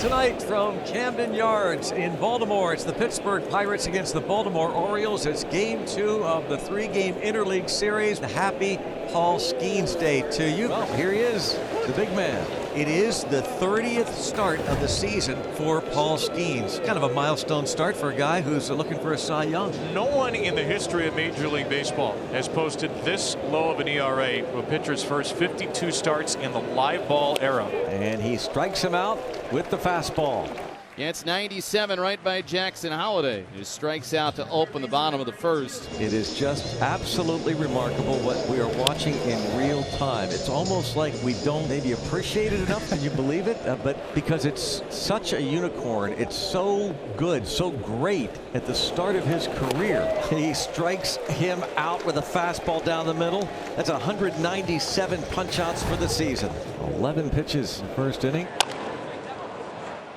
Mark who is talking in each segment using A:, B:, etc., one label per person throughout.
A: Tonight from Camden Yards in Baltimore, it's the Pittsburgh Pirates against the Baltimore Orioles. It's game 2 of the 3-game interleague series. The happy Paul Skenes Day to you. Well, here he is, the big man. It is the 30th start of the season for Paul Skenes. Kind of a milestone start for a guy who's looking for a Cy Young.
B: No one in the history of Major League Baseball has posted this low of an ERA for a pitcher's first 52 starts in the live ball era.
A: And he strikes him out with the fastball.
C: It's 97 right by Jackson Holliday, who strikes out to open the bottom of the first.
A: It is just absolutely remarkable what we are watching in real time. It's almost like we don't maybe appreciate it enough. Can you believe it? But because it's such a unicorn, it's so good, so great at the start of his career. He strikes him out with a fastball down the middle. That's 197 punch outs for the season. 11 pitches in the first inning.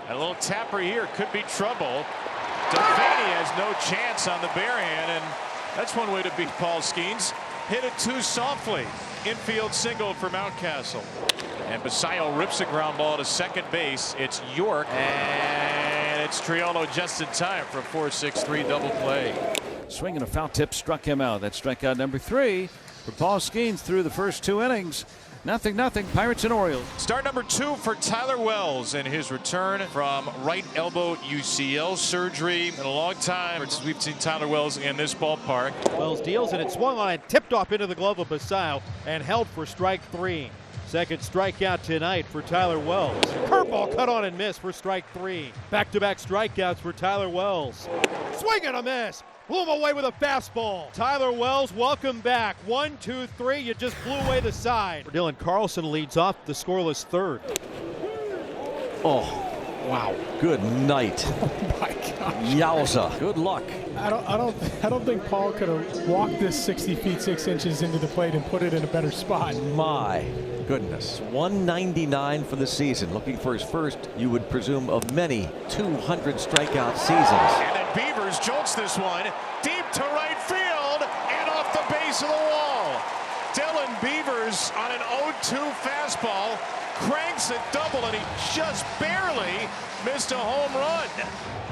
B: A little tapper here could be trouble. Devaney has no chance on the bare hand, and that's one way to beat Paul Skenes. Hit it too softly. Infield single for Mountcastle. And Basayo rips a ground ball to second base. It's York, and it's Triolo just in time for a 4-6-3 double play.
D: Swinging a foul tip struck him out. That's strikeout number 3 for Paul Skenes through the first 2 innings. 0-0, Pirates and Orioles.
B: Start number 2 for Tyler Wells in his return from right elbow UCL surgery. In a long time since we've seen Tyler Wells in this ballpark.
E: Wells deals, and it swung on and tipped off into the glove of Basayo and held for strike 3. Second strikeout tonight for Tyler Wells. Curveball cut on and miss for strike 3. Back-to-back strikeouts for Tyler Wells. Swing and a miss. Blew him away with a fastball. Tyler Wells, welcome back. 1, 2, 3. You just blew away the side. Dylan Carlson leads off the scoreless third.
A: Oh, wow. Good night.
F: Oh my gosh.
A: Yowza. Good luck.
F: I don't think Paul could have walked this 60 feet 6 inches into the plate and put it in a better spot.
A: My goodness. 199 for the season. Looking for his first, you would presume, of many 200 strikeout seasons.
B: And then Beavers jolts this one deep to right field and off the base of the wall. Dylan Beavers on an 0-2 fastball cranks a double, and he just barely missed a home run.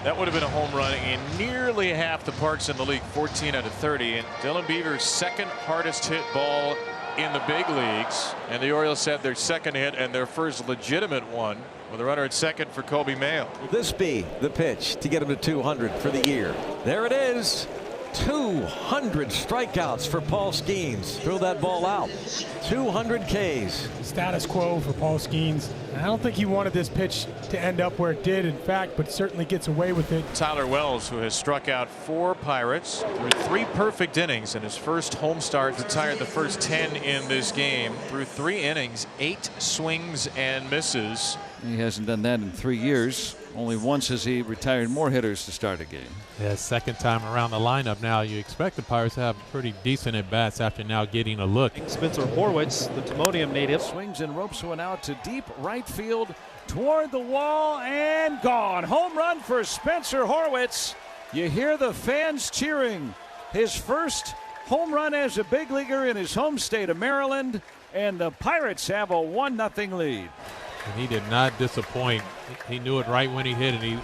B: That would have been a home run in nearly half the parks in the league, 14 out of 30. And Dylan Beavers' second hardest hit ball in the big leagues. And the Orioles had their second hit and their first legitimate one with a runner at second for Kobe Mayo.
A: Will this be the pitch to get him to 200 for the year? There it is. 200 strikeouts for Paul Skenes. Throw that ball out. 200 Ks.
F: Status quo for Paul Skenes. I don't think he wanted this pitch to end up where it did, in fact, but certainly gets away with it.
B: Tyler Wells, who has struck out 4 Pirates through 3 perfect innings in his first home start, retired the first 10 in this game. Through 3 innings, 8 swings and misses.
D: He hasn't done that in 3 years. Only once has he retired more hitters to start a game.
G: Yeah, second time around the lineup now. You expect the Pirates to have pretty decent at-bats after now getting a look.
E: Spencer Horwitz, the Timonium native.
D: Swings and ropes one out to deep right field toward the wall and gone. Home run for Spencer Horwitz. You hear the fans cheering. His first home run as a big leaguer in his home state of Maryland, and the Pirates have a 1-0 lead.
G: And he did not disappoint. He knew it right when he hit it. He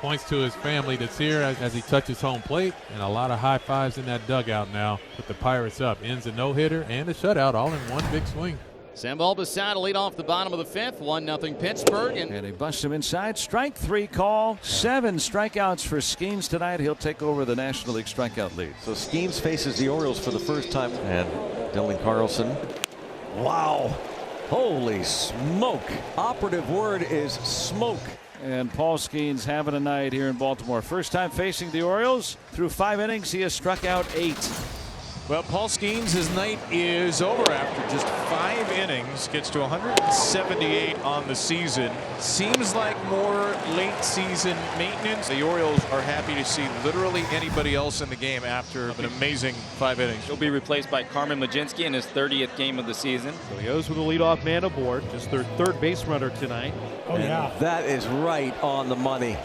G: points to his family that's here as he touches home plate, and a lot of high fives in that dugout now with the Pirates up. Ends a no-hitter and a shutout all in one big swing.
C: Sandoval Basayo to lead off the bottom of the 5th. 1-0 Pittsburgh.
D: And he busts him inside. Strike 3 call. 7 strikeouts for Skenes tonight. He'll take over the National League strikeout lead.
A: So Skenes faces the Orioles for the first time. And Dylan Carlson. Wow. Holy smoke. Operative word is smoke.
D: And Paul Skenes having a night here in Baltimore. First time facing the Orioles. Through 5 innings, he has struck out 8.
B: Well, Paul Skenes' night is over after just 5 innings. Gets to 178 on the season. Seems like more late season maintenance. The Orioles are happy to see literally anybody else in the game after an amazing 5 innings.
H: He'll be replaced by Carmen Majinski in his 30th game of the season.
E: So he goes with the leadoff man aboard, just their third base runner tonight.
F: Oh, yeah.
A: That is right on the money.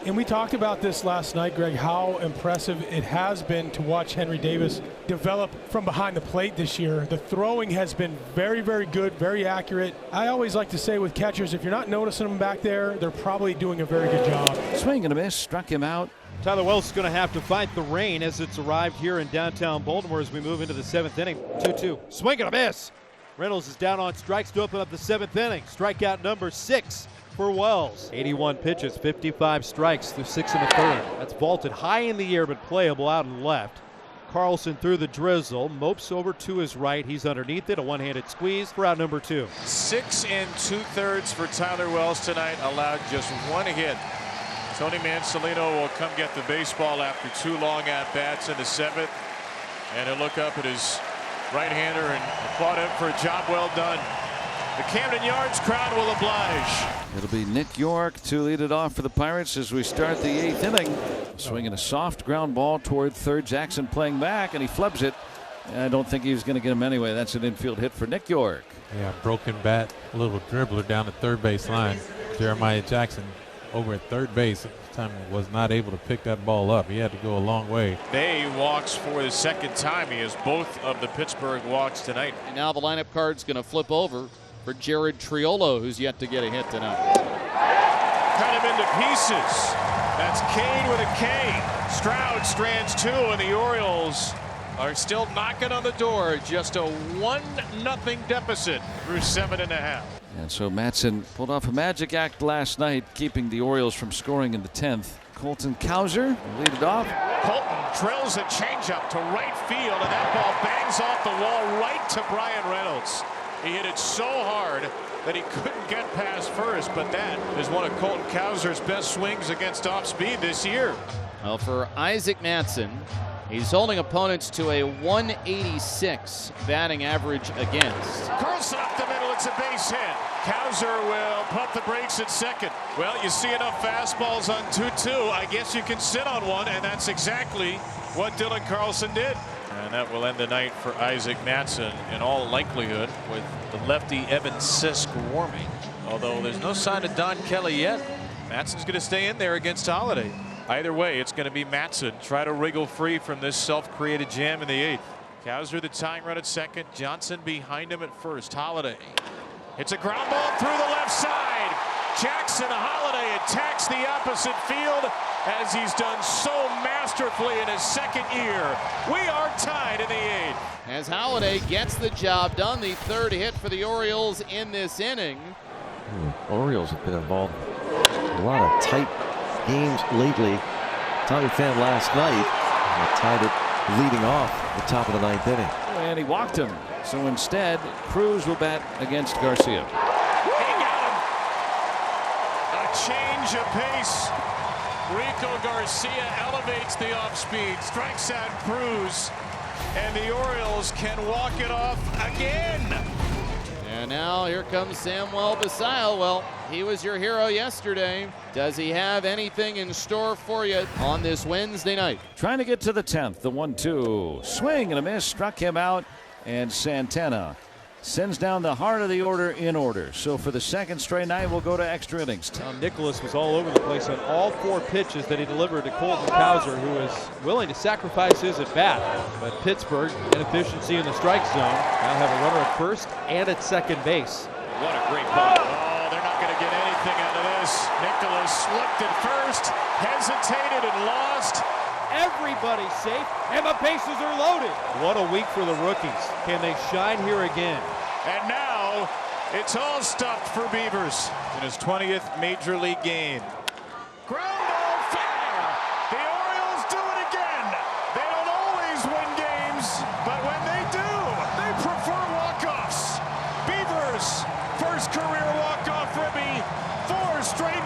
F: And we talked about this last night, Greg, how impressive it has been to watch Henry Davis develop from behind the plate this year. The throwing has been very, very good, very accurate. I always like to say with catchers, if you're not noticing them back there, they're probably doing a very good job.
D: Swing and a miss, struck him out.
E: Tyler Wells is going to have to fight the rain as it's arrived here in downtown Baltimore as we move into the 7th inning. 2-2. Swing and a miss. Reynolds is down on strikes to open up the 7th inning. Strikeout number 6 for Wells. 81 pitches, 55 strikes through 6 in the 3rd. That's vaulted high in the air but playable out and left. Carlson through the drizzle, mopes over to his right. He's underneath it, a one-handed squeeze for out number 2.
B: 6 2/3 for Tyler Wells tonight, allowed just 1 hit. Tony Mansolino will come get the baseball after 2 long at-bats in the 7th. And he'll look up at his right-hander and applaud him for a job well done. The Camden Yards crowd will oblige.
D: It'll be Nick York to lead it off for the Pirates as we start the 8th inning. Swinging a soft ground ball toward third. Jackson playing back, and he flubs it. I don't think he was going to get him anyway. That's an infield hit for Nick York.
G: Yeah, broken bat, a little dribbler down the third base line. Jeremiah Jackson over at third base this time was not able to pick that ball up. He had to go a long way.
B: Bay walks for the 2nd time. He has both of the Pittsburgh walks tonight.
C: And now the lineup card's going to flip over for Jared Triolo, who's yet to get a hit tonight.
B: Cut him into pieces. That's Kane with a K. Stroud strands 2, and the Orioles are still knocking on the door. Just a 1-0 deficit through 7.5.
D: And so Matson pulled off a magic act last night, keeping the Orioles from scoring in the 10th. Colton Cowser lead it off.
B: Colton drills a changeup to right field, and that ball bangs off the wall right to Brian Reynolds. He hit it so hard that he couldn't get past first, but that is one of Colton Cowser's best swings against off speed this year.
C: Well, for Isaac Matson, he's holding opponents to a 186 batting average against.
B: Carlson up the middle, it's a base hit. Cowser will pump the brakes at 2nd. Well, you see enough fastballs on 2-2. I guess you can sit on one, and that's exactly what Dylan Carlson did. And that will end the night for Isaac Matson in all likelihood, with the lefty Evan Sisk warming. Although there's no sign of Don Kelly yet. Matson's going to stay in there against Holiday. Either way, it's going to be Matson try to wriggle free from this self-created jam in the 8th. Cowser the tying run at 2nd. Johnson behind him at 1st. Holiday. It's a ground ball through the left side. Jackson Holiday attacks the opposite field as he's done so masterfully in his 2nd year. We are tied in the 8th.
C: As Holiday gets the job done, the 3rd hit for the Orioles in this inning.
A: Orioles have been involved in a lot of tight games lately. Tommy Pham last night tied it leading off the top of the 9th inning.
D: And he walked him. So instead, Cruz will bat against Garcia.
B: He got him. A change of pace. Rico Garcia elevates the off speed, strikes out Cruz, and the Orioles can walk it off again.
C: And now here comes Samuel Basail. Well, he was your hero yesterday. Does he have anything in store for you on this Wednesday night?
D: Trying to get to the 10th, the 1-2. Swing and a miss, struck him out, and Santana sends down the heart of the order in order. So for the 2nd straight night, we'll go to extra innings.
E: Nicholas was all over the place on all 4 pitches that he delivered to Colton Cowser, who was willing to sacrifice his at bat. But Pittsburgh, inefficiency in the strike zone, now have a runner at 1st and at 2nd base.
B: What a great ball. Oh, they're not going to get anything out of this. Nicholas looked at 1st, hesitated and lost.
E: Everybody's safe, and the bases are loaded. What a week for the rookies. Can they shine here again?
B: And now it's all stuffed for Beavers in his 20th Major League game. Ground ball fair. The Orioles do it again. They don't always win games, but when they do, they prefer walk-offs. Beavers, first career walk-off ribby, 4 straight